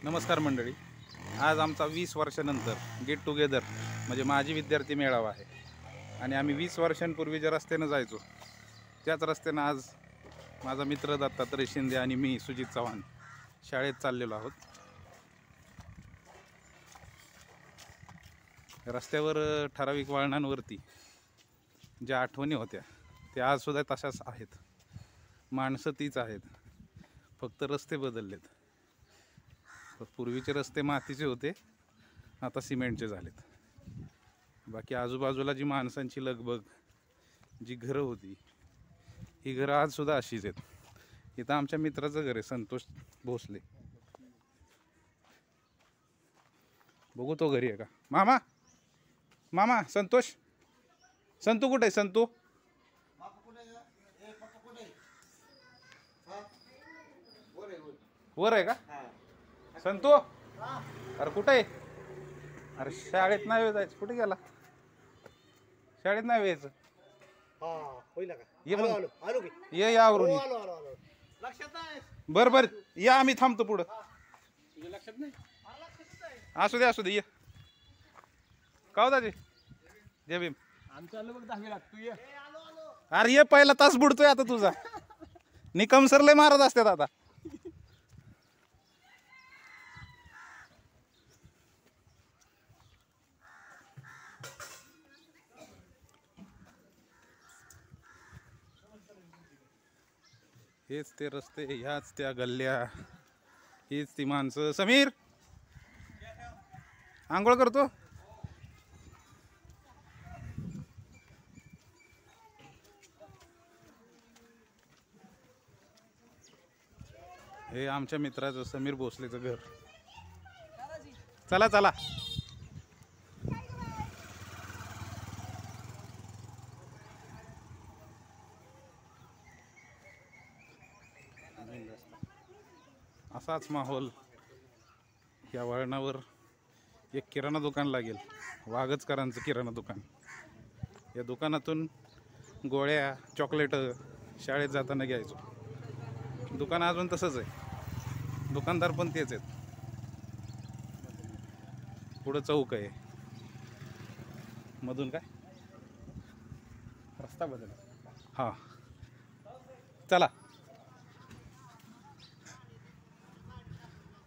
नमस्कार मंडळी, आज आमचा 20 वर्षानंतर गेट टुगेदर म्हणजे माझी विद्यार्थी मेळावा आहे. आणि आम्ही 20 वर्षांपूर्वी ज्या रस्त्यानं जायचो त्याच रस्त्यानं आज माझा मित्र दत्तात्रय शिंदे आणि मी सुजित चव्हाण शाळेत चाललेलो आहोत. रस्त्यावर ठराविक वळणांवरती ज्या आठवणी होत्या त्या आजसुद्धा तशाच आहेत. माणसं तीच आहेत, फक्त रस्ते बदललेत. पूर्वीचे रस्ते मातीचे होते, आता सिमेंटचे झालेत. बाकी आजूबाजूला जी माणसांची लगबग, जी घरं होती, ही घरं आजसुद्धा अशीच आहेत. इथं आमच्या मित्राचं घर आहे, संतोष भोसले. बघू तो घरी आहे का. मामा मामा संतोष, संतू कुठे आहे? संतू वर आहे का? संतू अरे कुठे आहे? अरे शाळेत नाही जायचं, कुठे गेला? शाळेत नाही यायचं. ये मग, ये यावरून बर बर या, आम्ही थांबतो पुढं. असू दे असू दे, ये का हो दादी. जय भीम. अरे ये, पहिला तास बुडतोय आता तुझा. निकम सरले मारत असतात आता. हेच ते रस्ते, ह्याच त्या गल्ल्या, हीच ती माणसं. समीर आंघोळ करतो. हे आमच्या मित्राचं समीर भोसलेचं घर. चला चला. असाच माहोल या वळणावर एक किराणा दुकान लागेल, वागचकरांचं किराणा दुकान. या दुकानातून गोळ्या, चॉकलेट शाळेत जाताना घ्यायचो. दुकान अजून तसंच आहे, दुकानदार पण तेच आहेत. पुढं चौक आहे, मधून काय रस्ता बदल. हां चला.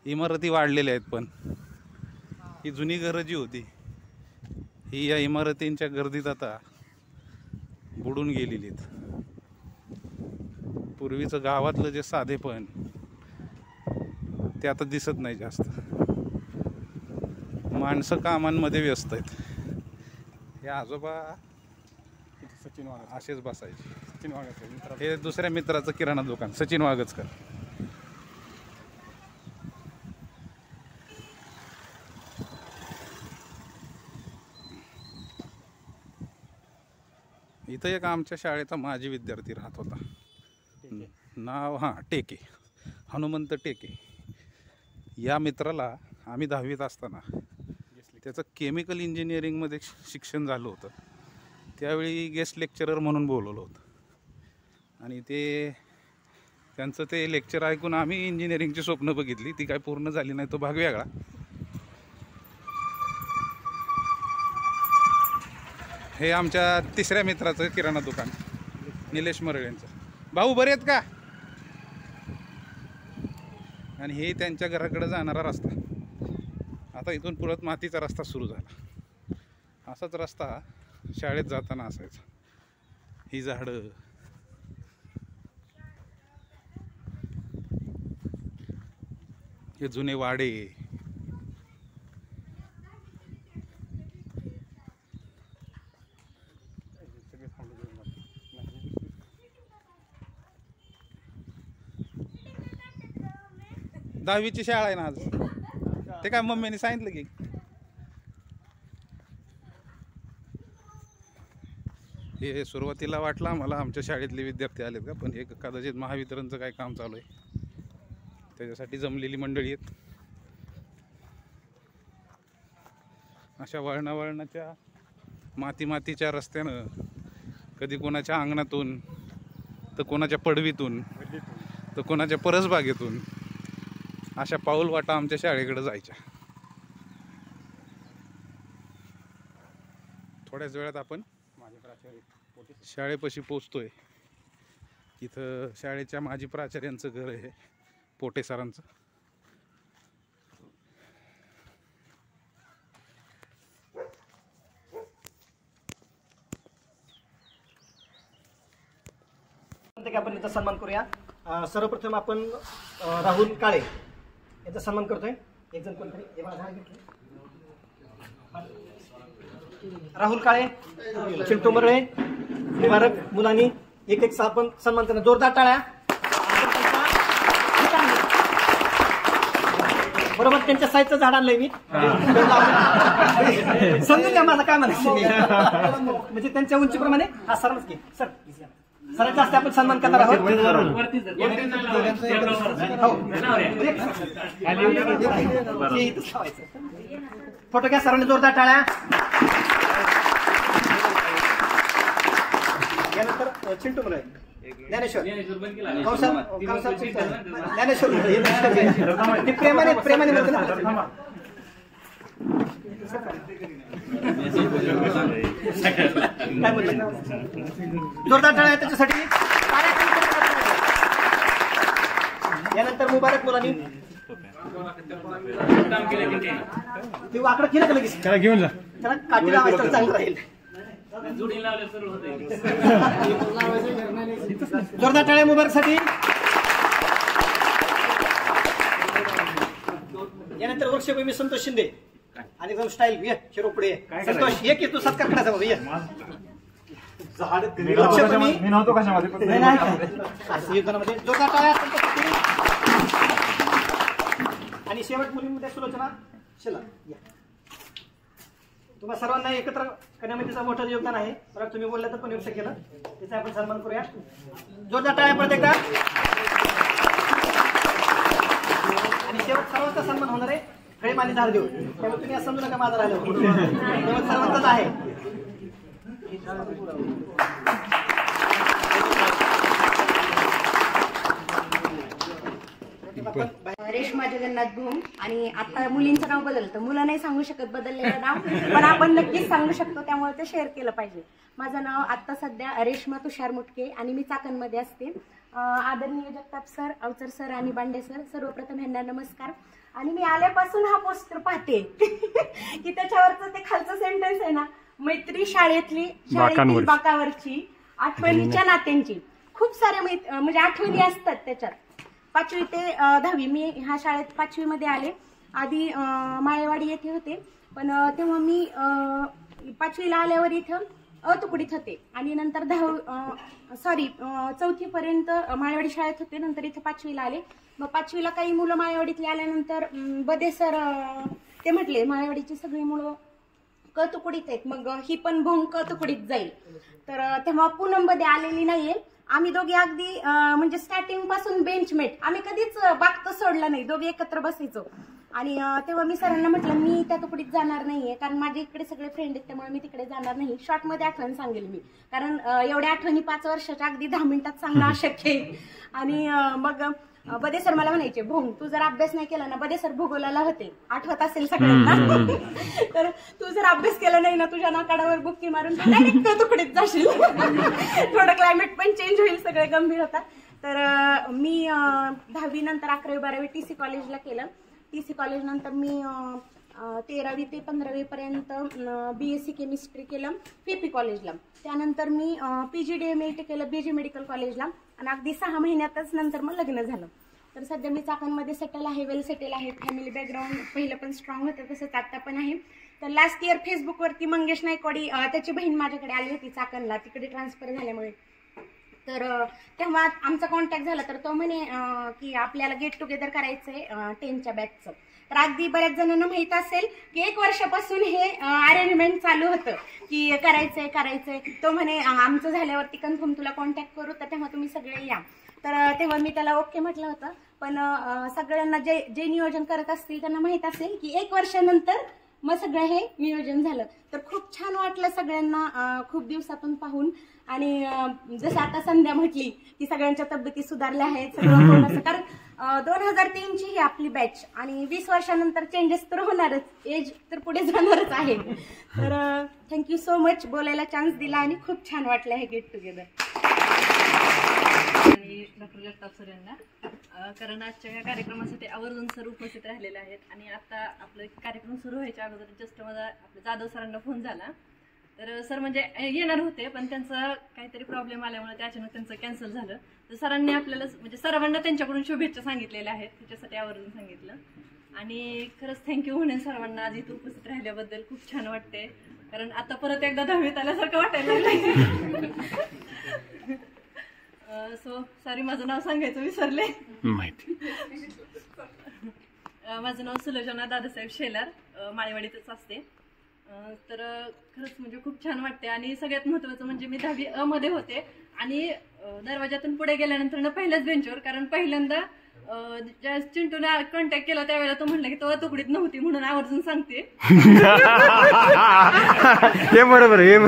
इमारती वाढलेल्या आहेत, पण ही जुनी घरं जी होती ही या इमारतींच्या गर्दीत आता बुडून गेलेली आहेत. पूर्वीचं गावातलं जे साधेपण ते आता दिसत नाही जास्त. माणसं कामांमध्ये व्यस्त आहेत. हे आजोबा सचिन वागचकर असेच बसायचे. सचिन वागचकर हे दुसऱ्या मित्राचं किराणा दुकान, सचिन वागचकर. इथं एक आमच्या शाळेचा माजी विद्यार्थी राहत होता. नाव टेके, हनुमंत टेके. या मित्राला आम्ही 10वीत असताना त्याचं केमिकल इंजिनिअरिंगमध्ये शिक्षण झालं होतं. त्यावेळी गेस्ट लेक्चरर म्हणून बोलवलं होतं. आणि त्यांचं ते लेक्चर ऐकून आम्ही इंजिनिअरिंगची स्वप्न बघितली. ती काय पूर्ण झाली नाही, तो भाग वेगळा. हे आमच्या तिसऱ्या मित्राचं किराणा दुकान, निलेश मरळ यांचं. भाऊ बरे आहेत का? आणि हे त्यांच्या घराकडे जाणारा रस्ता. आता इथून पुढं मातीचा रस्ता सुरू झाला. असाच रस्ता शाळेत जाताना असायचा. ही झाडं, हे जुने वाडे. दहावीची शाळा आहे ना आज. ते काय मम्मीने सांगितलं की हे सुरुवातीला वाटलं आम्हाला आमच्या शाळेतले विद्यार्थी आलेत का, पण एक कदाचित महावितरणचं काय काम चालू आहे त्याच्यासाठी जमलेली मंडळी आहेत. अशा वळणाच्या मातीच्या रस्त्यानं कधी कोणाच्या अंगणातून तर कोणाच्या पडवीतून तर कोणाच्या परसबागेतून अशा पाऊलवाटा आमच्या शाळेकडे जायच्या. थोड्याच वेळात आपण शाळेपाशी पोचतोय. इथं शाळेच्या माजी प्राचार्यांचं घर आहे, पोटे सरांचं. आपण याचा सन्मान करूया. सर्वप्रथम आपण राहुल काळे याचा सन्मान करतोय. एक जण कोणतरी राहुल काळे, चिंटू मरळे, मुबारक मुलांनी एक एक आपण सन्मान करणं. जोरदार टाळ्या. बरोबर त्यांच्या साईजचं झाड आणलंय मी. समजून घ्या माझं काय म्हणायचं. म्हणजे त्यांच्या उंचीप्रमाणे हा सरच घे. सर सरांचा जास्त आपण सन्मान करणार आहोत. फोटो घ्या सरांनी. जोरदार टाळ्या. यानंतर चिंटू मुलं ज्ञानेश्वर ज्ञानेश्वर ते प्रेमाने प्रेमाने म्हणते ना. काय बोललं. जोरदार टाळ्या त्याच्यासाठी. यानंतर मुबारक मुलांनी ते वाकडं केलं का लगेच त्याला घेऊन जा. त्याला काठी लावायचं चांगलं राहील. जोरदार टाळ्या मुबारकसाठी. यानंतर वर्षभूमी संतोष शिंदे आणि एकदम स्टाईल ये शिरोपुढे. संतोष ये की तू सत्कार करायचा बाबा. ये मी नव्हतो कशामध्ये. युद्धामध्ये जोरदार टाळ्या. आणि शेवट मुलींमध्ये सुलोचना शिला. तुम्हा सर्वांना एकत्र करण्यामध्ये त्याचं मोठं योगदान आहे. बरं तुम्ही बोलला तर पण व्यवस्था केलं त्याचा आपण सन्मान करूया. जोरदार टाळ्या परत एकदा. आणि शेवट सर्वांचा सन्मान होणार आहे प्रेम आणि धार देऊन. त्यामुळे तुम्ही असं समजू नका माझं राहिलं. शेवट सर्वांचाच आहे. रेश्मा जगन्नाथ भूम. आणि आता मुलींचं नाव बदलतं. मुलं नाही सांगू शकत बदललेलं नाव, पण आपण नक्कीच सांगू शकतो, त्यामुळे ते शेअर केलं पाहिजे. माझं नाव आता सध्या रेश्मा तुषार मुटके आणि मी चाकणमध्ये असते. आदरणीय जगताप सर, अवचर सर आणि बांडे सर, सर्वप्रथम यांना नमस्कार. आणि मी आल्यापासून हा पोस्टर पाहते की त्याच्यावरचं ते खालचं सेंटेन्स आहे ना, मैत्री शाळेतली शाळेतील बाकावरची आठवणीच्या नात्यांची. खूप साऱ्या म्हणजे आठवणी असतात त्याच्यात. 5वी ते 10वी मी ह्या शाळेत 5वी मध्ये आले. आधी माळेवाडी येथे होते, पण तेव्हा मी 5वीला आल्यावर इथं तुकडीत होते. आणि नंतर 4थी पर्यंत माळेवाडी शाळेत होते. नंतर इथं 5वीला आले. मग 5वीला काही मुलं माळेवाडीतली आल्यानंतर बदे सर ते म्हटले माळेवाडीची सगळी मुलं क तुकडीत आहेत, मग ही पण भोंग क तुकडीत जाईल. तर तेव्हा पूनम मध्ये आलेली नाहीये. आम्ही दोघे अगदी म्हणजे स्टार्टिंग पासून बेंचमेट. आम्ही कधीच बागत सोडलं नाही, दोघे एकत्र बसायचो. आणि तेव्हा मी सरांना म्हटलं मी त्या तुकडीत जाणार नाहीये, कारण माझ्या इकडे सगळे फ्रेंड आहेत, त्यामुळे मी तिकडे जाणार नाही. शॉर्टमध्ये आठवण सांगेल मी, कारण एवढ्या आठवणी 5 वर्षाच्या अगदी 10 मिनिटात सांगणं अशक्य आहे. आणि मग बदे सर मला म्हणायचे, भोंग तू जर अभ्यास नाही केला ना, बदे सर भूगोलाला होते, आठवत असेल सगळ्यांना, तर तू जर अभ्यास केला नाही ना, तुझ्या नाकाडावर बुक्की मारून डायरेक्ट तुकडीत जाशील. थोडं क्लायमेट पण चेंज होईल, सगळे गंभीर होतात. तर मी 10वी नंतर 11वी 12वी TC कॉलेजला केलं. TC कॉलेज नंतर मी 13वी ते 15वी पर्यंत BSc केमिस्ट्री केलं PP कॉलेजला. त्यानंतर मी PGDMLT केलं BG मेडिकल कॉलेजला. आणि अगदी 6 महिन्यातच नंतर मग लग्न झालं. तर सध्या मी चाकणमध्ये सेटल आहे, वेल सेटल आहे. फॅमिली बॅकग्राऊंड पहिलं पण स्ट्रॉंग होतं, तसंच आता पण आहे. तर लास्ट इयर फेसबुकवरती मंगेश नायकवाडी त्याची बहीण माझ्याकडे आली होती चाकणला, तिकडे ट्रान्सफर झाल्यामुळे. तर तेव्हा आमचा कॉन्टॅक्ट झाला. तर तो म्हणे की आपल्याला गेट टुगेदर करायचंय 10च्या बॅचचं. तर अगदी बऱ्याच जणांना माहित असेल की 1 वर्षापासून हे अरेंजमेंट चालू होतं की करायचंय. तो म्हणे आमचं झाल्यावरती कन्फर्म तुला कॉन्टॅक्ट करू, तर तेव्हा तुम्ही सगळे या. तर तेव्हा मी त्याला ओके म्हटलं होतं. पण सगळ्यांना जे नियोजन करत असतील त्यांना माहित असेल की 1 वर्षानंतर मग सगळं हे नियोजन झालं. तर खूप छान वाटलं सगळ्यांना खूप दिवसातून पाहून. आणि जसं आता संध्या म्हटली की सगळ्यांच्या तब्येती सुधारल्या आहेत सगळं होणं. कारण 2003 ची ही आपली बॅच आणि 20 वर्षानंतर चेंजेस तर होणारच, एज तर पुढे जाणारच आहे. तर थँक्यू सो मच बोलायला चान्स दिला आणि खूप छान वाटलं हे गेट टुगेदर. आणि डॉक्टर जगताप सर यांना, कारण आजच्या या कार्यक्रमासाठी आवर्जून सर उपस्थित राहिलेले आहेत. आणि आता आपलं कार्यक्रम सुरू व्हायच्या अगोदर जस्ट माझा आपल्या जाधव सरांना फोन झाला. तर सर म्हणजे येणार होते पण त्यांचा काहीतरी प्रॉब्लेम आल्यामुळे ते अचानक त्यांचं कॅन्सल झालं. तर सरांनी आपल्याला म्हणजे सर्वांना त्यांच्याकडून शुभेच्छा सांगितलेल्या आहेत, त्याच्यासाठी आवर्जून सांगितलं. आणि खरंच थँक्यू म्हणेन सर्वांना आज इथं उपस्थित राहिल्याबद्दल. खूप छान वाटते, कारण आता परत एकदा 10वीत आल्यासारखं वाटायला लागलं. सो सॉरी, माझं नाव सांगायचं विसरले. माझं नाव सुलोचना दादासाहेब शेलार, माळेवाडीतच असते. तर खरंच म्हणजे खूप छान वाटते. आणि सगळ्यात महत्त्वाचं म्हणजे मी 10वी अ मध्ये होते आणि दरवाजातून पुढे गेल्यानंतर पहिल्याच बेंचवर, कारण पहिल्यांदा ज्या चिंटूला कॉन्टॅक्ट केला त्यावेळेला तो म्हणला की तो तुकडीत नव्हती, म्हणून आवर्जून सांगते. हे बरोबर हे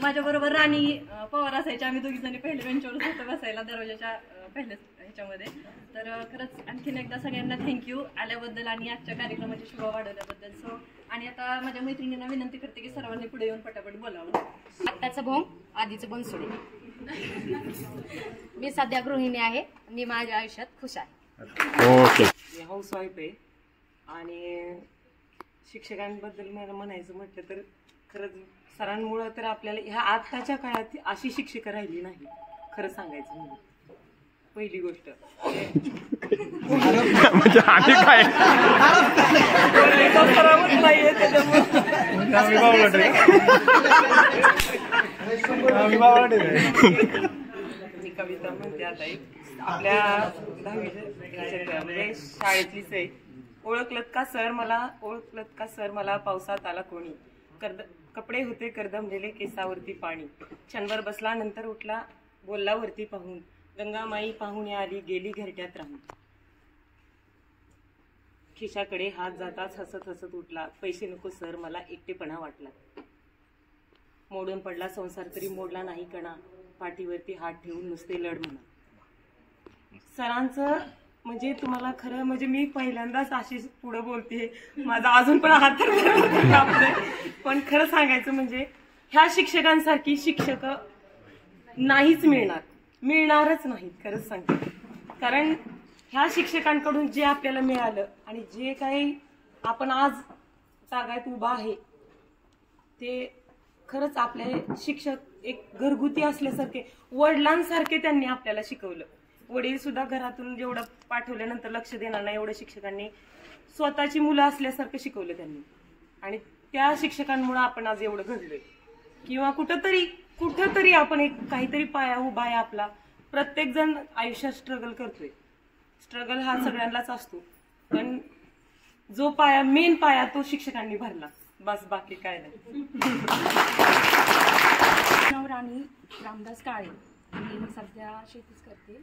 माझ्या बरोबर राणी पवार असायच्या, आम्ही दोघी जणी पहिल्या बेंचवरच होतो बसायला दरवाजाच्या पहिल्या ह्याच्यामध्ये. तर खरंच आणखीन एकदा सगळ्यांना थँक्यू आल्याबद्दल आणि आजच्या कार्यक्रमाची शोभा वाढवल्याबद्दल. सो आणि आता माझ्या मैत्रिणींना विनंती करते की सर्वांनी पुढे येऊन पटापट बोलावं. आत्ताचं भोंग आधीचं बनसोडे. मी सध्या गृहिणी आहे, मी माझ्या आयुष्यात खुश आहे. ओके. मी हाऊसवाईफ आहे. आणि शिक्षकांबद्दल मला म्हणायचं म्हटलं तर खरंच सरांमुळं तर आपल्याला ह्या आत्ताच्या काळात अशी शिक्षिका राहिली नाही, खरं सांगायचं म्हणजे. पहिली गोष्ट म्हणजे आधी काय मी कविता म्हणते आता एक आपल्या 10वीच्या म्हणजे शाळेतलीच आहे. ओळखलत का सर मला पावसात आला कोणी, कपडे होते करदमलेले केसावरती पाणी, क्षणभर बसला नंतर उठला बोलला वरती पाहून, गंगामाई पाहुणे आली गेली घरट्यात राहून, खिशाकडे हात जाताच हसत हसत उठला, पैसे नको सर मला एकटेपणा वाटला, मोडून पडला संसार तरी मोडला नाही कणा, पाठीवरती हात ठेवून नुसते लढ म्हणा. सरांचं म्हणजे तुम्हाला खरं म्हणजे मी पहिल्यांदाच अशी पुढे बोलते, माझा अजून पण हात पण खरं सांगायचं म्हणजे ह्या शिक्षकांसारखी शिक्षक नाहीच मिळणारच नाही, खरंच सांगते. कारण ह्या शिक्षकांकडून जे आपल्याला मिळालं आणि जे काही आपण आज तागायत उभा आहे ते खरंच आपले शिक्षक एक घरगुती असल्यासारखे वडिलांसारखे त्यांनी आपल्याला शिकवलं. वडील सुद्धा घरातून जेवढं पाठवल्यानंतर लक्ष देणार नाही एवढं शिक्षकांनी स्वतःची मुलं असल्यासारखं शिकवलं त्यांनी. आणि त्या शिक्षकांमुळे आपण आज एवढं घडलोय किंवा कुठंतरी आपण एक काहीतरी पाया उभा आहे आपला. प्रत्येक जण आयुष्यात स्ट्रगल करतोय, स्ट्रगल हा सगळ्यांनाच असतो, पण जो पाया मेन पाया तो शिक्षकांनी भरला, बस बाकी काय नाही. राणी रामदास काळे. मी सध्या शेतीच करते,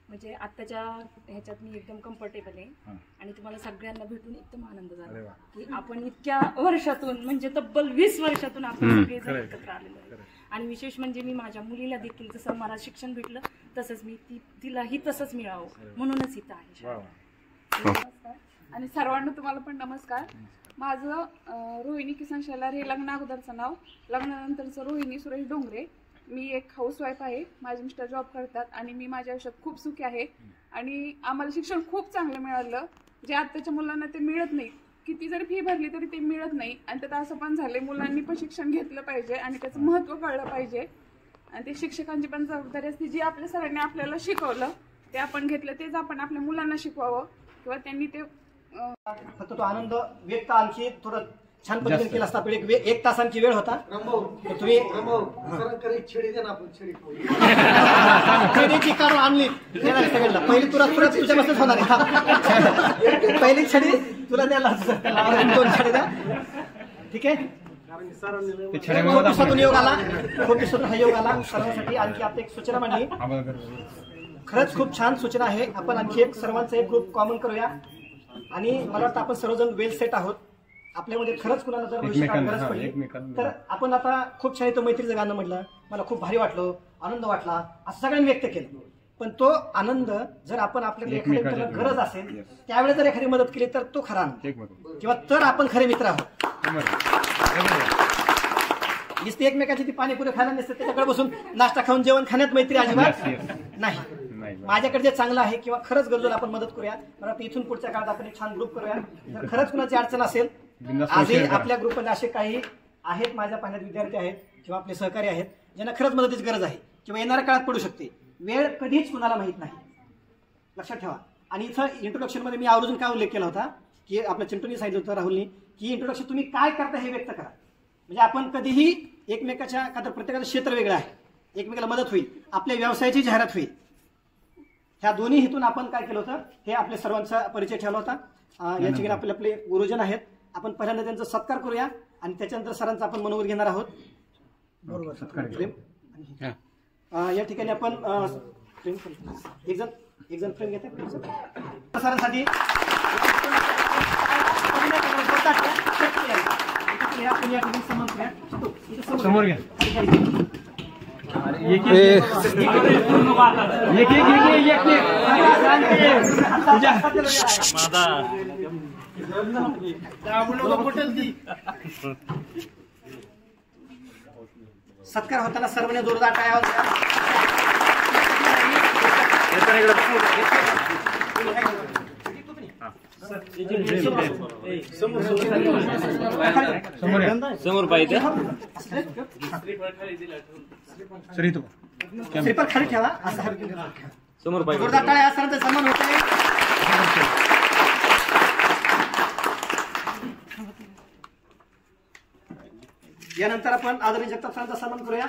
म्हणजे आत्ताच्या ह्याच्यात मी एकदम कम्फर्टेबल आहे आणि तुम्हाला सगळ्यांना भेटून एकदम आनंद झाला की आपण इतक्या वर्षातून म्हणजे तब्बल 20 वर्षातून आपण सगळे एकत्र आलेलो आहे. आणि विशेष म्हणजे मी माझ्या मुलीला देखील जसं मला शिक्षण भेटलं तसंच मी तिलाही तसंच मिळावं म्हणूनच इथं आहे. आणि सर्वांना तुम्हाला पण नमस्कार. माझं रोहिणी किसन शेलार हे लग्न अगोदरचं नाव, लग्नानंतरचं रोहिणी सुरेश डोंगरे. मी एक हाऊसवाईफ आहे, माझे मिस्टर जॉब करतात आणि मी माझ्या आयुष्यात खूप सुखी आहे. आणि आम्हाला शिक्षण खूप चांगलं मिळालं जे आत्ताच्या मुलांना ते मिळत नाही. किती जरी फी भरली तरी ते मिळत नाही. आणि त्यात असं पण झालंय मुलांनी पण शिक्षण घेतलं पाहिजे आणि त्याचं महत्त्व कळलं पाहिजे. आणि ते शिक्षकांची पण जबाबदारी असते, जी आपल्या सरांनी आपल्याला शिकवलं ते आपण घेतलं तेच आपण आपल्या मुलांना शिकवावं किंवा त्यांनी ते फक्त तो आनंद व्यक्त आणखी थोडं छान पद्धतीने केला असता. आपली एक तास आमची वेळ होता. तुम्ही छडीची काढून आणली सगळ्यांना. पहिली तुला तुझ्या बसच होणार आहे. पहिली छडी तुला द्यायला 2 छडी द्या, ठीक आहे. खूप दिवसातून योग आला, खूप दिवसातून हा योग आला सर्वांसाठी. आणखी आता एक सूचना मांडली खरंच खूप छान सूचना आहे. आपण आणखी एक सर्वांचं एक ग्रुप कॉमन करूया आणि मला वाटतं आपण सर्वजण वेल सेट आहोत. आपल्यामध्ये खरंच कुणाला जर भविष्यकाळात गरज पडली तर आपण आता खूप छान तो मैत्रीचं गाणं म्हटलं, मला खूप भारी वाटलं, आनंद वाटला, असं सगळ्यांनी व्यक्त केलं. पण तो आनंद जर आपण आपल्याकडे एखाद्या गरज असेल त्यावेळेस जर एखादी मदत केली तर तो खरा आनंद, किंवा तर आपण खरे मित्र आहोत. नुसते एकमेकाची ती पाणीपुरी खायला नसते, त्याच्याकडे बसून नाश्ता खाऊन जेवण खाण्यात मैत्री अजिबात नाही. माझ्याकडे जे चांगलं आहे किंवा खरंच गरजेला आपण मदत करूया. मला इथून पुढच्या काळात आपण एक छान ग्रुप करूया. जर खरंच कुणाची अडचण असेल, आजही आपल्या ग्रुपमध्ये असे काही आहेत, माझ्या पाहण्यात विद्यार्थी आहेत किंवा आपले सहकारी आहेत ज्यांना खरंच मदतीची गरज आहे किंवा येणाऱ्या काळात पडू शकते. वेळ कधीच कुणाला माहित नाही, लक्षात ठेवा. आणि इथं इंट्रोडक्शनमध्ये मी आवर्जून काय उल्लेख केला होता की आपल्या चिंटूनी सांगितलं होतं, राहुलनी, की इंट्रोडक्शन तुम्ही काय करता हे व्यक्त करा. म्हणजे आपण कधीही एकमेकाच्या, का तर प्रत्येकाचं क्षेत्र वेगळं आहे, एकमेकाला मदत होईल, आपल्या व्यवसायाची जाहिरात होईल. ह्या दोन्ही हेतून आपण काय केलं होतं, हे आपल्या सर्वांचा परिचय ठेवला होता. या ठिकाणी आपले गुरुजन आहेत, आपण पहिल्यांदा त्यांचा सत्कार करूया आणि त्याच्यानंतर सरांचा आपण मनोवर घेणार आहोत. बरोबर, सत्कार. या ठिकाणी आपण एक जण फ्रेम घेते सरांसाठी. समोर घ्या. सत्कार होताना सर्वांनी जोरदार टाळ्या. समोर पाहिजे श्रीफळ खाली ठेवा. समोर पाहिजे. जोरदार टाळ्या. सरांचा सन्मान होत आहे. यानंतर आपण आदरणीय जगताप सरांचा सन्मान करूया.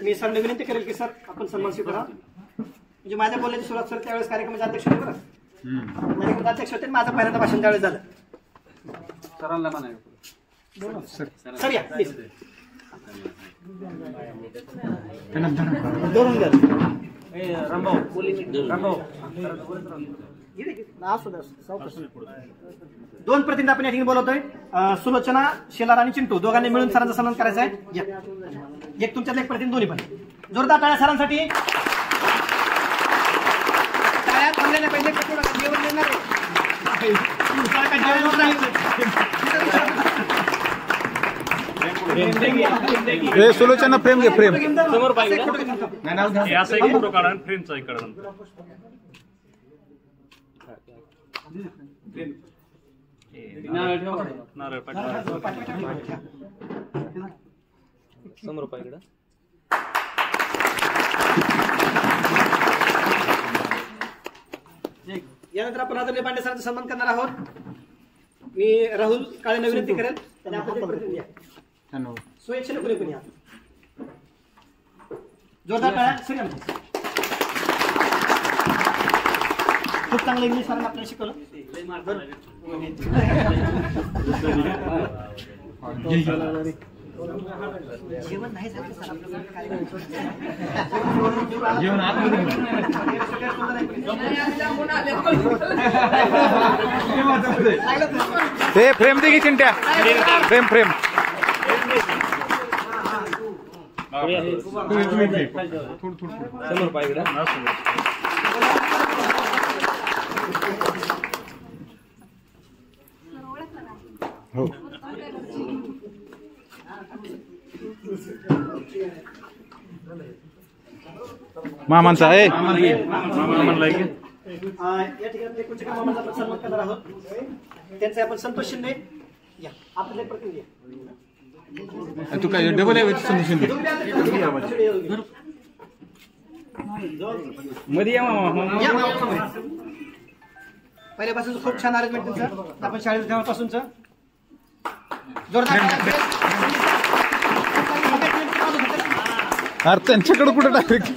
मी सरांना विनंती करेल की सर आपण सन्मान स्वीकारा. म्हणजे माझ्या बोलण्याची सुरुवात सर त्यावेळेस कार्यक्रमाचे अध्यक्ष होते. बरं, माझ्याकडे अध्यक्ष होते, माझं पहिल्यांदा भाषण त्यावेळेस झालं. सरांना म्हणाय सर या प्लीज. दोन प्रतिनिधी आपण या ठिकाणी बोलवतोय. सुलोचना, शेलार आणि चिंटू दोघांनी मिळून सरांचा सन्मान करायचा आहे. एक तुमच्यातले एक प्रतिनिधी, दोन्ही पण जोरदार टाळ्या सरांसाठी. टाळ्या थांबल्या नाही पाहिजे, जेवण देणार आहे. सुलोचना प्रेम घे, प्रेम समोर पाहिजे. समोर पाहिजे. यानंतर आपण आदरणीय पांडे सरांचा सन्मान करणार आहोत. मी राहुल काळेंना विनंती करेल आणि आपण प्रतिनिधी आहे स्वेच्छेने पुढे पण या. जोरदार टाळ्या. सर खूप चांगलं इंग्लिश सरांना आपल्याला शिकवलं. जेवण नाही झालं सर हे फ्रेम दे की चिंट्या. फ्रेम फ्रेम समोर पाहिजे. हो. मामांचा आहे. या ठिकाणी कुठच्या मामाचा आपण सन्मान करणार आहोत. त्यांचे आपण संतोष शिंदे या आपले प्रतिनिधी. तू काय डबल आहे शिंदे मध्ये या मामा. पहिल्यापासून खूप छान अरेंजमेंट तुमचं. आपण शाळेत जेव्हापासूनच जोरदार. अरे त्यांच्याकडे कुठं डायरेक्ट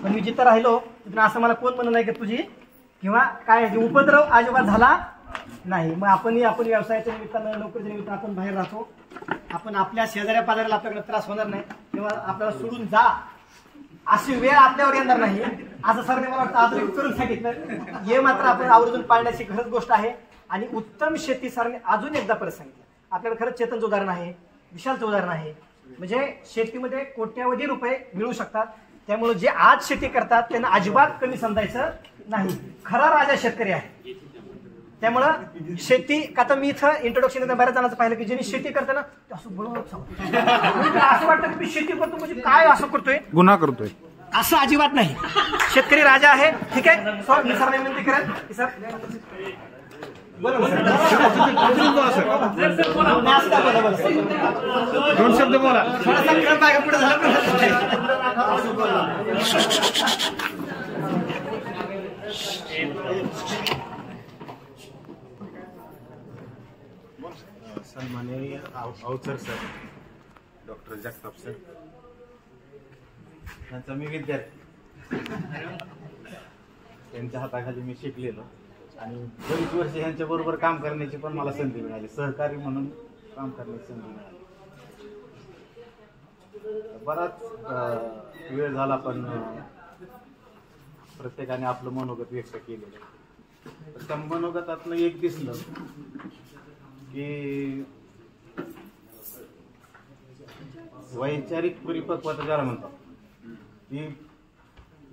पण मी जिथं राहिलो तिथं असं मला कोण म्हणलं नाही की तुझी किंवा काय उपद्रव अजिबात झाला नाही. मग आपण व्यवसायाच्या निमित्तानं नोकरीच्या निमित्तानं आपण बाहेर राहतो. आपण आपल्या शेजाऱ्या पाजाऱ्याला आपल्याकडे त्रास होणार नाही किंवा आपल्याला सोडून जा अशी वेळ आपल्यावर येणार नाही असं सरने मला वाटतं आजही करून सांगितलं. हे मात्र आपण आवर्जून पाळण्याची खरंच गोष्ट आहे. आणि उत्तम शेती सरने अजून एकदा परत सांगितलं. आपल्याकडे खरंच चेतनचं उदाहरण आहे, विशालचं उदाहरण आहे. म्हणजे शेतीमध्ये कोट्यावधी रुपये मिळू शकतात. त्यामुळे जे आज शेती करतात त्यांना अजिबात कमी समजायचं नाही. खरा राजा शेतकरी आहे. त्यामुळं शेती आता मी इथं इंट्रोडक्शन बऱ्याच जणांचं पाहिलं की ज्यांनी शेती करताना असं बरोबर असं वाटतं की मी शेती करतो म्हणजे काय असं करतोय, गुन्हा करतोय, असं अजिबात नाही. शेतकरी राजा आहे. ठीक आहे. मी सर विनंती करेन की सर बोला दोन शब्द बोला. पुढे झालं. सन्माननीय अवसर सर, डॉक्टर जगताप सर, त्यांचा मी विद्यार्थी, त्यांच्या हाताखाली मी शिकलेलो आणि बरीच वर्ष यांच्या बरोबर काम करण्याची पण मला संधी मिळाली, सहकारी म्हणून काम करण्याची संधी मिळाली. बराच वेळ झाला पण प्रत्येकाने आपलं मनोगत व्यक्त केलेलं. त्या मनोगतातनं एक दिसलं की वैचारिक परिपक्वता ज्याला म्हणतात ती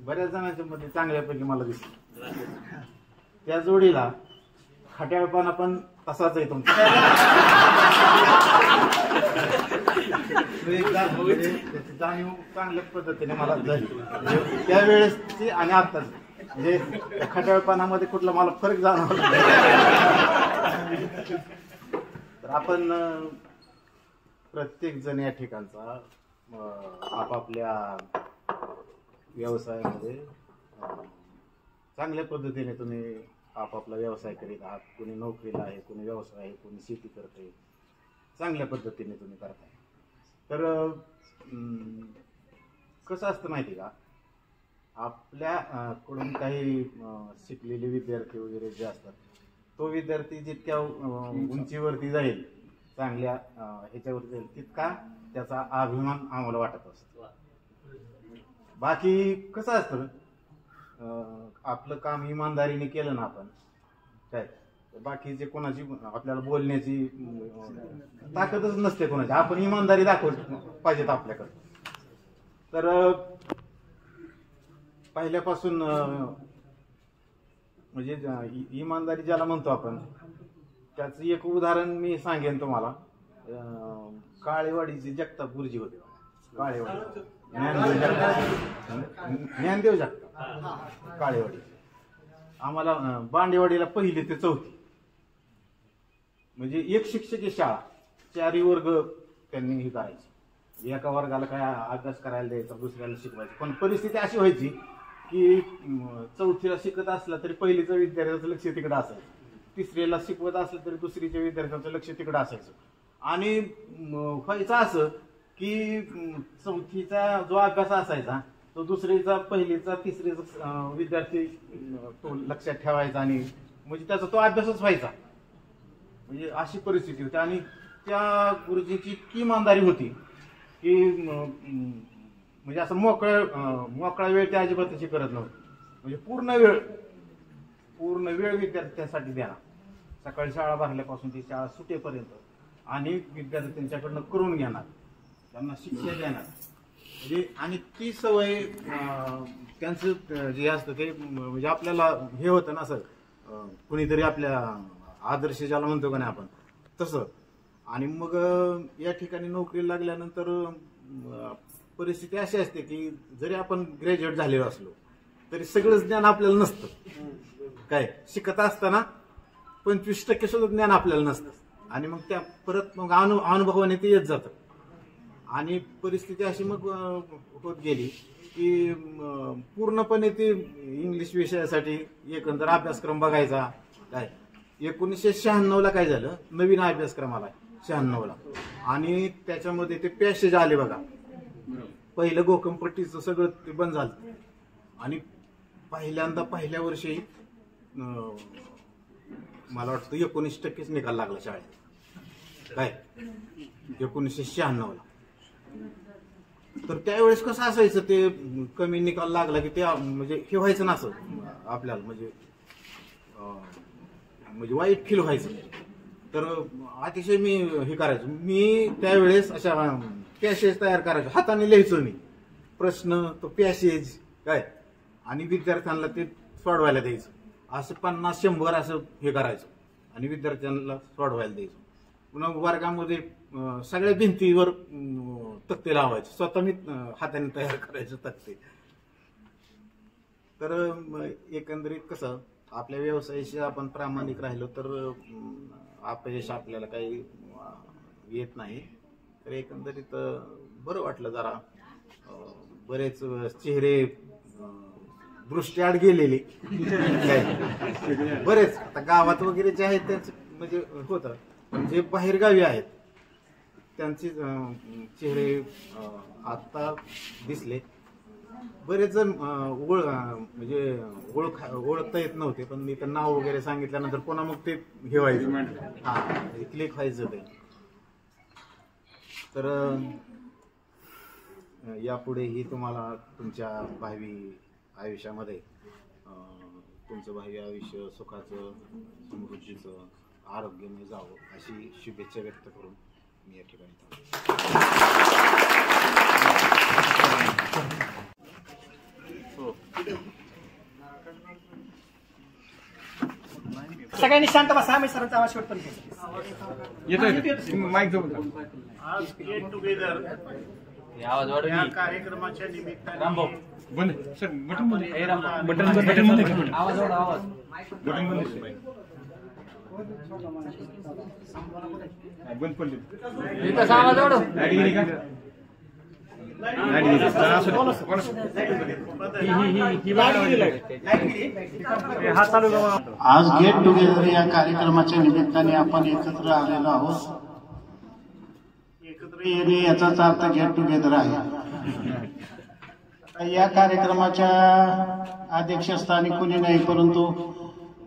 बऱ्याच जणांच्या मध्ये चांगल्यापैकी मला दिसली. त्या जोडीला खट्याळपणा पण तसाच आहे तुमचा. त्याची जाणीव चांगल्या पद्धतीने मला झाली त्यावेळेसची आणि आत्ताच. म्हणजे खट्याळपणामध्ये कुठला मला फरक जाणवला. तर आपण प्रत्येक जण या ठिकाणचा आपापल्या व्यवसायामध्ये चांगल्या पद्धतीने तुम्ही आपापला व्यवसाय करीत आहात. कोणी नोकरीला आहे, कोणी व्यवसाय आहे, कोणी शेती करते. चांगल्या पद्धतीने तुम्ही करताय. तर कसं असतं माहिती का, आपल्या कडून काही शिकलेले विद्यार्थी वगैरे जे असतात, तो विद्यार्थी जितक्या उंचीवरती जाईल, चांगल्या ह्याच्यावरती जाईल, तितका त्याचा अभिमान आम्हाला वाटत असतो. बाकी कसं असतं, आपलं काम इमानदारीने केलं ना आपण काय, बाकीचे कोणाची आपल्याला बोलण्याची ताकदच नसते कोणाची. आपण इमानदारी दाखवली पाहिजेत आपल्याकडे. तर पहिल्यापासून म्हणजे इमानदारी ज्याला म्हणतो आपण, त्याचं एक उदाहरण मी सांगेन तुम्हाला. काळेवाडीचे जगताप गुरुजी होते. काळेवाडी ज्ञानदेव जगताप काळेवाडी. आम्हाला बांडेवाडीला पहिली ते चौथी म्हणजे एक शिक्षकी शाळा, 4 वर्ग त्यांनी हे करायची. एका वर्गाला काय अभ्यास करायला द्यायचा, दुसऱ्याला शिकवायचं. पण परिस्थिती अशी व्हायची की चौथीला शिकत असला तरी पहिलीचं विद्यार्थ्याचं लक्ष तिकडे असायचं, तिसरीला शिकवत असलं तरी दुसरीच्या विद्यार्थ्याचं लक्ष तिकडे असायचं. आणि व्हायचं असं की चौथीचा जो अभ्यास असायचा तो दुसरीचा, पहिलीचा, तिसरीचा विद्यार्थी तो लक्षात ठेवायचा आणि म्हणजे त्याचा तो अभ्यासच व्हायचा. म्हणजे अशी परिस्थिती होती. आणि त्या गुरुजींची इतकी इमानदारी होती की म्हणजे असं मोकळा वेळ त्या अजिबात त्याची करत नव्हती. म्हणजे पूर्ण वेळ विद्यार्थ्यांसाठी देणार. सकाळी शाळा भरल्यापासून ती शाळा सुटेपर्यंत आणि विद्यार्थी त्यांच्याकडनं करून घेणार, त्यांना शिक्षा देणार. म्हणजे आणि ती सवय त्यांचं जे असतं ते म्हणजे आपल्याला हे होतं ना सर, कुणीतरी आपल्या आदर्श ज्याला म्हणतो का नाही आपण तसं. आणि मग या ठिकाणी नोकरी लागल्यानंतर परिस्थिती अशी असते की जरी आपण ग्रॅज्युएट झालेलो असलो तरी सगळंच ज्ञान आपल्याला नसतं. काय शिकत असताना 25% सुद्धा ज्ञान आपल्याला नसतं. आणि मग त्या परत मग अनुभवाने ते येत जातं. आणि परिस्थिती अशी मग होत गेली की पूर्णपणे ते इंग्लिश विषयासाठी एकंदर अभ्यासक्रम बघायचा. काय 1996ला काय झालं, नवीन अभ्यासक्रम आला 96ला. आणि त्याच्यामध्ये ते पॅसेज आले बघा. पहिलं गोकमपट्टीचं सगळं ते बंद झालं. आणि पहिल्या वर्षी मला वाटतं 19% निकाल लागला शाळेत, काय 1996ला. तर त्यावेळेस कसं असायचं, ते कमी निकाल लागला की ते म्हणजे हे व्हायचं ना, असं आपल्याला म्हणजे वाईट फील व्हायचं. तर अतिशय मी हे करायचो. मी त्यावेळेस अशा पॅसेज तयार करायचो, हाताने लिहायचो मी प्रश्न, तो पॅसेज काय, आणि विद्यार्थ्यांना ते सोडवायला द्यायचं. असं 50-100 असं हे करायचं आणि विद्यार्थ्यांना सोडवायला द्यायचं. पुन्हा वर्गामध्ये सगळ्या भिंतीवर तक्ते लावायचे, स्वतः मी हाताने तयार करायचं तक्ते. तर एकंदरीत कसं आपल्या व्यवसायाशी आपण प्रामाणिक राहिलो तर अपयश आपल्याला काही येत नाही. तर एकंदरीत बरं वाटलं जरा. बरेच चेहरे दृष्ट्याआड गेलेले बरेच, आता गावात वगैरे जे आहेत त्यांचं म्हणजे होतं, पण जे बाहेरगावी आहेत त्यांचे चेहरे आता दिसले. बरेच जण म्हणजे ओळखता येत नव्हते, पण मी तर नाव वगैरे सांगितल्यानंतर पुन्हा मग ते हे व्हायचं, क्लिक व्हायचं ते. तर यापुढेही तुम्हाला तुमच्या भावी आयुष्यामध्ये तुमचं भावी आयुष्य सुखाचं, समृद्धीचं, आरोग्याने जावं अशी शुभेच्छा व्यक्त करून मी या ठिकाणी सगळ्यांनी शांत बसा. आम्ही सरांचा आवाज शेवटपर्यंत माईक जवळ आज गेट टुगेदर या कार्यक्रमाच्या निमित्ताने बंद सर, बटन बंद आवाज बंद पडले. आज गेट टुगेदर या कार्यक्रमाच्या निमित्ताने आपण एकत्र आलेलो आहोत. एकत्र येणे याचाच अर्थ गेट टुगेदर आहे. या कार्यक्रमाच्या अध्यक्षस्थानी कोणी नाही, परंतु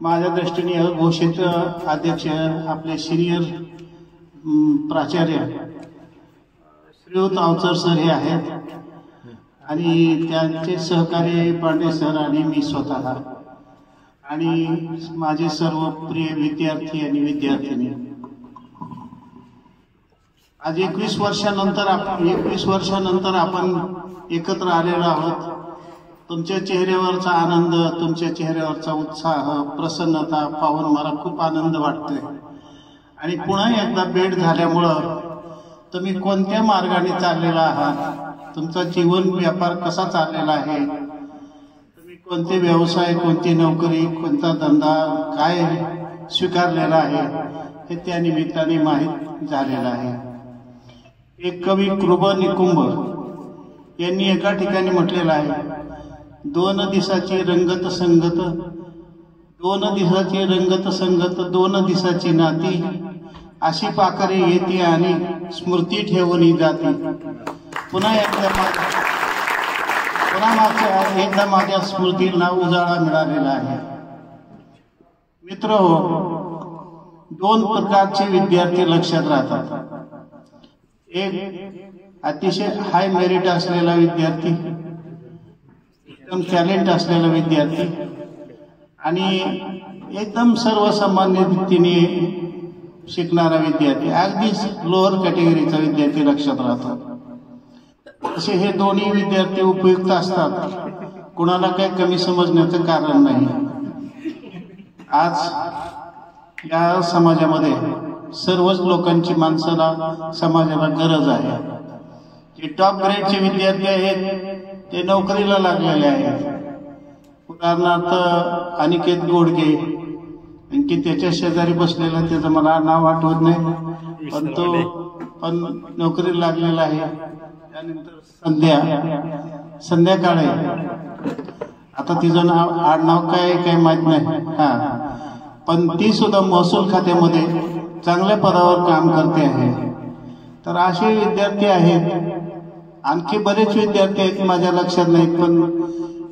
माझ्या दृष्टीने घोषित अध्यक्ष आपले सिनियर प्राचार्य श्रीयुत अवचर सर हे आहेत आणि त्यांचे सहकारी पांडे सर आणि मी स्वतः आणि माझे सर्व प्रिय विद्यार्थी आणि विद्यार्थिनी. आज 21 वर्षानंतर आपण एकत्र आलेलो आहोत. तुमच्या चेहऱ्यावरचा आनंद, तुमच्या चेहऱ्यावरचा उत्साह, प्रसन्नता पाहून मला खूप आनंद वाटतोय. आणि पुन्हा एकदा भेट झाल्यामुळं तुम्ही कोणत्या मार्गाने चाललेला आहात, तुमचा जीवन व्यापार कसा चाललेला आहे, तुम्ही कोणते व्यवसाय, कोणती नोकरी, कोणता धंदा काय स्वीकारलेला आहे हे त्या निमित्ताने माहीत झालेलं आहे. एक कवी कृप निकुंभ यांनी एका ठिकाणी म्हटलेलं आहे, 2 दिवसाची रंगत संगत, 2 दिवसाची रंगत संगत, 2 दिवसाची नाती, अशी पाखरे येते आणि स्मृती ठेवून जाते. पुन्हा एकदा माझ्या स्मृतीला उजाळा मिळालेला आहे. मित्र हो, 2 प्रकारचे विद्यार्थी लक्षात राहतात. एक अतिशय हाय मेरिट असलेला विद्यार्थी, एकदम टॅलेंट असलेला विद्यार्थी आणि एकदम सर्वसामान्य रीतीने शिकणारा विद्यार्थी, अगदीच लोअर कॅटेगरीचा विद्यार्थी लक्षात राहतो. असे हे दोन्ही विद्यार्थी उपयुक्त असतात, कुणाला काही कमी समजण्याचं कारण नाही. आज या समाजामध्ये सर्वच लोकांची माणसाला समाजाला गरज आहे. जे टॉप ग्रेडचे विद्यार्थी आहेत ते नोकरीला लागलेले आहेत. उदाहरणार्थ अनिकेत गोडगे, आणखी त्याच्या शेजारी बसलेला, त्याचं मला नाव आठवत नाही, पण नोकरीला लागलेला आहे. त्यानंतर संध्या काळे, आता तिचं नाव आडनाव काय माहित नाही, पण ती सुद्धा महसूल खात्यामध्ये चांगल्या पदावर काम करते आहे. तर असे विद्यार्थी आहेत. आणखी बरेच विद्यार्थी आहेत, माझ्या लक्षात नाहीत, पण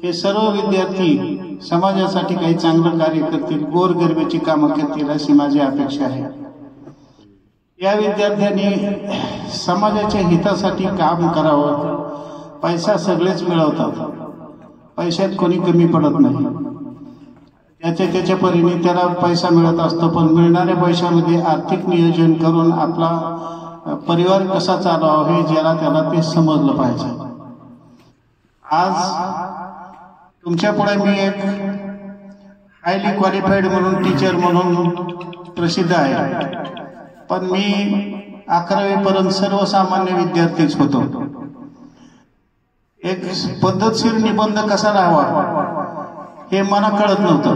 हे सर्व विद्यार्थी समाजासाठी काही चांगलं कार्य करतील, गोरगरिबाची कामं करतील अशी माझी अपेक्षा आहे. या विद्यार्थ्यांनी समाजाच्या हितासाठी काम करावं. पैसा सगळेच मिळवतात, पैशात कोणी कमी पडत नाही. त्याच्या परीने त्याला पैसा मिळत असतो, पण मिळणाऱ्या पैशामध्ये आर्थिक नियोजन करून आपला परिवार कसा चालवावा हे ज्याला त्याला ते समजलं पाहिजे. आज तुमच्या पुढे मी एक हायली क्वालिफाईड म्हणून टीचर म्हणून प्रसिद्ध आहे, पण मी 11वी पर्यंत सर्वसामान्य विद्यार्थीच होतो. एक पद्धतशीर निबंध कसा राहावा हे मला कळत नव्हतं.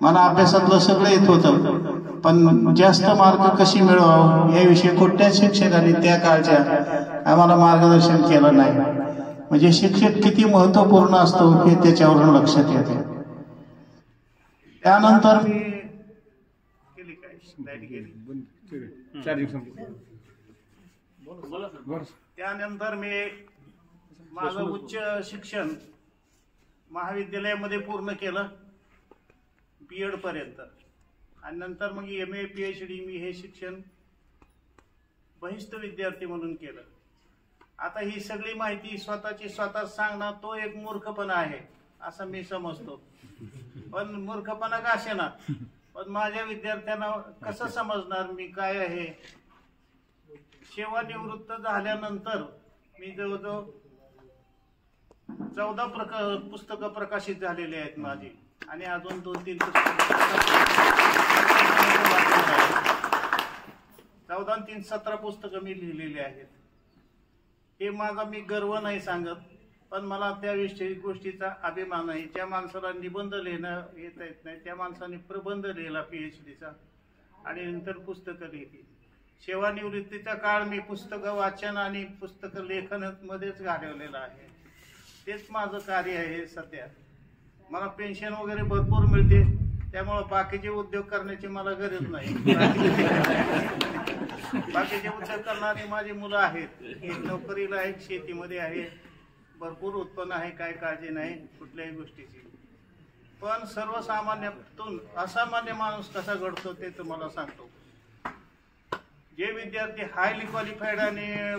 मला अभ्यासातलं सगळं येत होतं, पण जास्त मार्क कशी मिळवावं याविषयी कुठल्याच शिक्षकांनी त्या काळच्या आम्हाला मार्गदर्शन केलं नाही. म्हणजे शिक्षक किती महत्वपूर्ण असतो हे त्याच्यावरून लक्षात येते. त्यानंतर मी माझं उच्च शिक्षण महाविद्यालयामध्ये पूर्ण केलं, BEd पर्यंत. आणि नंतर मग MA PhD मी हे शिक्षण बहिष्ठ विद्यार्थी म्हणून केलं. आता ही सगळी माहिती स्वतःची स्वतः सांगणं तो एक मूर्खपणा आहे असं मी समजतो. पण मूर्खपणा का असेना, पण माझ्या विद्यार्थ्यांना कसं समजणार मी काय आहे. सेवानिवृत्त झाल्यानंतर मी जवळजवळ 14 पुस्तकं प्रकाशित झालेली आहेत माझी, आणि अजून 2-3 17 पुस्तकं मी लिहिलेली आहेत. हे माझा मी गर्व नाही सांगत, पण मला त्याविषयी गोष्टीचा अभिमान आहे. ज्या माणसाला निबंध लिहिणं येत नाही त्या माणसाने प्रबंध लिहिला PhDचा, आणि नंतर पुस्तकं लिहिली. सेवानिवृत्तीचा काळ मी पुस्तकं वाचन आणि पुस्तकं लेखन मध्येच घालवलेला आहे. तेच माझं कार्य आहे. सध्या मला पेन्शन वगैरे भरपूर मिळते, त्यामुळे बाकीचे उद्योग करण्याची मला गरज नाही. बाकीचे उद्योग करणारी माझी मुलं आहेत, एक नोकरीला आहे, शेतीमध्ये आहे, भरपूर उत्पन्न आहे, काय काळजी नाही कुठल्याही गोष्टीची. पण सर्वसामान्यातून असामान्य माणूस कसा घडतो ते तुम्हाला सांगतो. जे विद्यार्थी हायली क्वालिफाईड आणि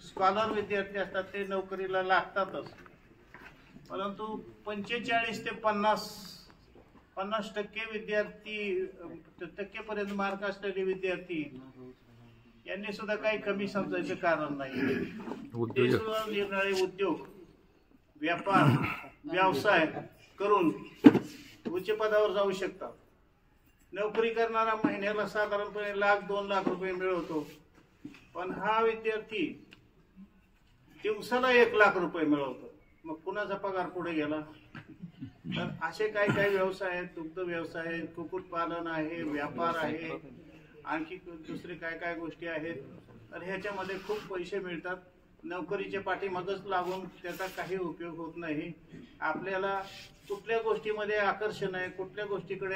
स्कॉलर विद्यार्थी असतात ते नोकरीला लागतातच, परंतु 45 ते 50% विद्यार्थी टक्केपर्यंत मार्क असलेले विद्यार्थी यांनी सुद्धा काही कमी समजायचं कारण नाही. ते सुद्धा निरनिराळे उद्योग, व्यापार, व्यवसाय करून उच्च पदावर जाऊ शकतात. नोकरी करणारा महिन्याला साधारणपणे 1,00,000-2 लाख रुपये मिळवतो, पण हा विद्यार्थी दिवसाला 1 लाख रुपये मिळवतो. मग कुणाचा पगार पुढे गेला. तर असे काही काही व्यवसाय आहेत, दुग्ध व्यवसाय आहे, कुक्कुटपालन आहे, व्यापार आहे, आणखी दुसरे काय काय गोष्टी आहेत. तर ह्याच्यामध्ये खूप पैसे मिळतात. नोकरीच्या पाठीमागच लागून त्याचा काही उपयोग होत नाही. आपल्याला कुठल्या गोष्टीमध्ये आकर्षण आहे, कुठल्या गोष्टीकडे